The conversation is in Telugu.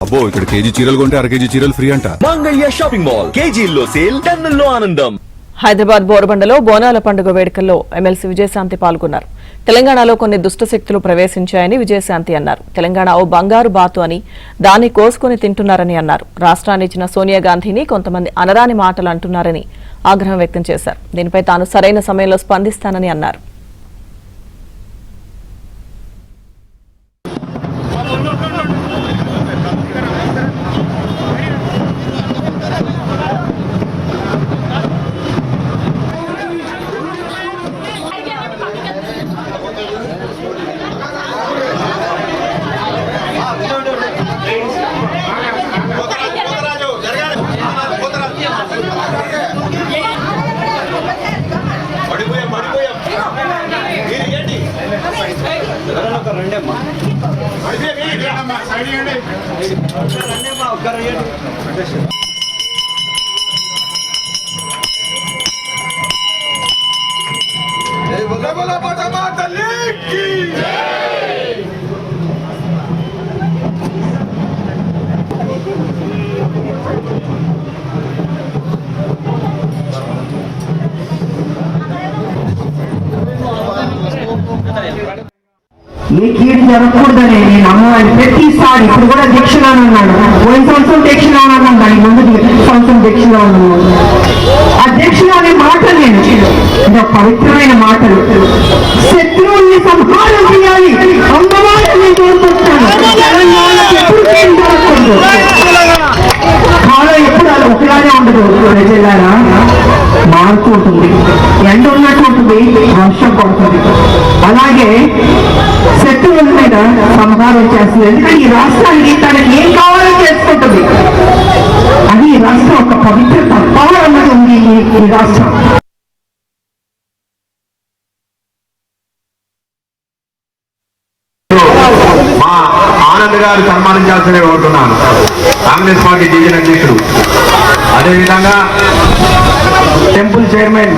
అబ్బో ఇక్కడ కేజీ చీరలు కొంటే అర కేజీ చీరలు ఫ్రీ అంట. మంగళ్య షాపింగ్ మాల్ కేజీల్లో సేల్, టన్నుల్లో ఆనందం. హైదరాబాద్ బోరబండలో బోనాల పండుగ వేడుకల్లో ఎమ్మెల్సీ విజయశాంతి పాల్గొన్నారు. తెలంగాణలో కొన్ని దుష్ట శక్తులు ప్రవేశించాయని విజయశాంతి అన్నారు. తెలంగాణ ఓ బంగారు బాతు అని దాన్ని కోసుకుని తింటున్నారని అన్నారు. రాష్ట్రాన్ని ఇచ్చిన సోనియా గాంధీని కొంతమంది అనరాని మాటలు అంటున్నారని ఆగ్రహం వ్యక్తం చేశారు. దీనిపై తాను సరైన సమయంలో స్పందిస్తానని అన్నారు. ఏ కీడు జరగకూడదని నేను అమ్మవారిని ప్రతిసారి ఇప్పుడు కూడా దీక్షలో అన్నాడు. పోయిన సంవత్సరం దీక్షలో అన్నాను, దాని ముందు సంవత్సరం దీక్షలో అన్నాను. ఆ దీక్షలో అనే మాటలు నేను ఇంకా పవిత్రమైన మాటలు. శత్రువుల్ని సంహారం చేయాలి అమ్మవారిని కోరుకుంటాను. కాలం ఎప్పుడు అది ఒకలానే ఉండదు ప్రజలారా, మారుతూ ఉంటుంది. ఎండ ఉన్నట్టు ఉంటుంది, వర్షం పడుతుంది. అలాగే శత్రువుల మీద సంహారం చేస్తుంది. ఎందుకంటే ఈ రాష్ట్రానికి తనకి ఏం కావాలో చేసుకుంటుంది. అది ఈ రాష్ట్రం ఒక పవిత్ర తత్వాలు అన్నది ఉంది. ఈ రాష్ట్రం మా ఆనంద్ గారు సన్మానించాల్సిన కోరుతున్నాను. కాంగ్రెస్ పార్టీ డివిజన్ అధ్యక్షుడు, అదేవిధంగా టెంపుల్ చైర్మన్